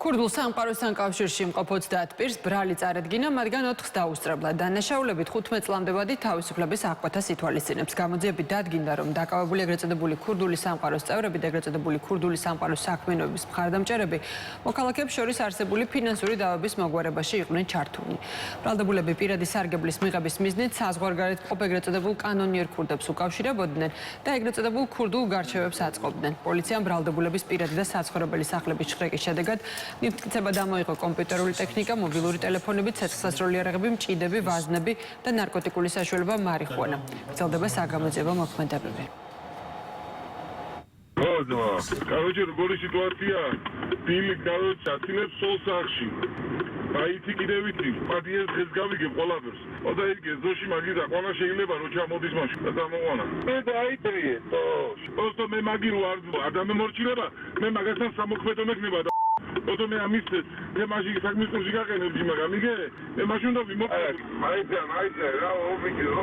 ქურდულ სამყაროსთან კავშირში მყოფ 30 პირს ბრალი წარედგინა, მათგან 4-ს დაუსწრებლა. დანაშაულებით 15 წლამდე თავისუფლების აღკვეთას ითვალისწინებს. გამოძიებით დადგინდა, რომ დაკავებული ეგრეთ წოდებული ქურდული სამყაროს წევრები და ეგრეთ წოდებული ქურდული სამყაროს საქმიანობის მხარდამჭერები მოქალაქეებს შორის არსებული ფინანსური დაავების მოგვარებაში იყვნენ ჩართულნი. ბრალდებულები პირადი სარგებლის მიღების მიზნით საზღვარგარეთ მყოფ ეგრეთ წოდებულ კანონიერ ქურდებს უკავშირებოდნენ და ეგრეთ წოდებულ ქურდულ გარჩევებს აწყობდნენ. პოლიციამ ბრალდებულების პირადი და საცხოვრებელი სახლების შხრეკის შედეგად მიფრინდება დამოიღო კომპიუტერული ტექნიკა, მობილური ტელეფონები, ცეცხლსასროლი იარაღები, მჭიდები, ვაზნები და ნარკოტიკული საშუალება მარიხუანა. გრძელდება საგამოძიებო მოქმედებები. Короче, როგორი სიტუაცია? დილი короче, აცილებს სულ სახში. აიცი კიდევიცი, პატიეს დღეს გავიგებ ყველაფერს. ოდა იგი ზოში მაგიდა, ყველა შეიძლება რომ ჩამოდის მაშინ და გამოყვანა. მე დაიტრიე, თო მე მაგი რო არ დამემორჩილება, მე მაგასთან სამოქმედო მექნება და ოდა მე ამის მე მაშინ საქმისკურში გაყენებ მაგრამ იგე მე მაშინ უნდა ვიმოყვა. აიცე, რა უბიჯო.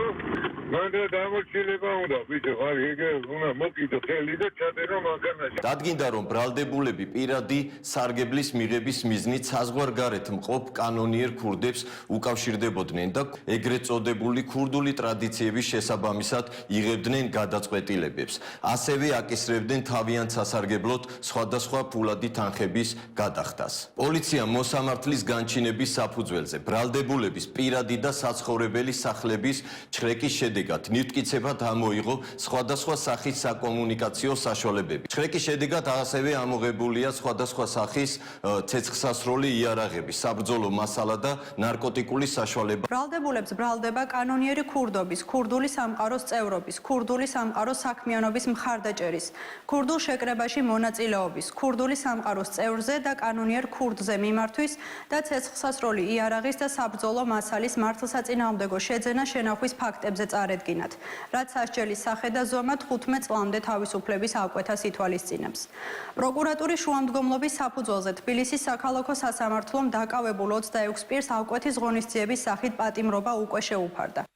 მანდ დამორჩილება უნდა ბიჭო, ხარ იგე უნდა მოკიდო ხელი და ჩადერო მაგანაში. დადგინდა, რომ ბრალდებულები პირადი სარგებლის მიღების მიზნით საზღვარგარეთ მყოფ კანონიერ ქურდებს უკავშირდებოდნენ და ეგრეთ წოდებული ქურდული ტრადიციების შესაბამისად იღებდნენ გადაწყვეტილებებს. ასევე აკისრებდნენ თავიანთ სასარგებლოდ სხვადასხვა ფულადი თანხების გადახდას. პოლიციამ მოსამართლის განჩინების საფუძველზე ბრალდებულების პირადი და საცხოვრებელი სახლების ჩხრეკის შედეგად ნივთკიცებად ამოიღო სხვადასხვა სახის საკომუნიკაციო საშუალებები. ჩხრეკის შედეგად ასევე ამოღებულია სხვადასხვა სახის ცეცხლსასროლი იარაღები, საბრძოლო მასალა და ნარკოტიკული საშუალება. ბრალდებულებს ბრალდება კანონიერი ქურდობის, ქურდული სამყაროს წევრობის, ქურდული სამყაროს საქმიანობის მხარდაჭერის, ქურდულ შეკრებაში მონაწილეობის, ქურდული სამყაროს წევრზე და კანონიერ ქურდზე მიმართვის და ცეცხლსასროლი იარაღის და საბრძოლო მასალის მართლსაწინააღმდეგო შეძენა შენახვის ფაქტებზე წარედგინათ, რაც სასჯელის სახე და ზომა 15 წლამდე თავისუფლების აღკვეთას ითვალისწინებს. პროკურატურის შუამდგომლობის საფუძველზე თბილისის საქალაქო სასამართლომ დაკავებულ 26 პირს აღკვეთის ღონისძიების სახით პატიმრობა უკვე შეუფარდა.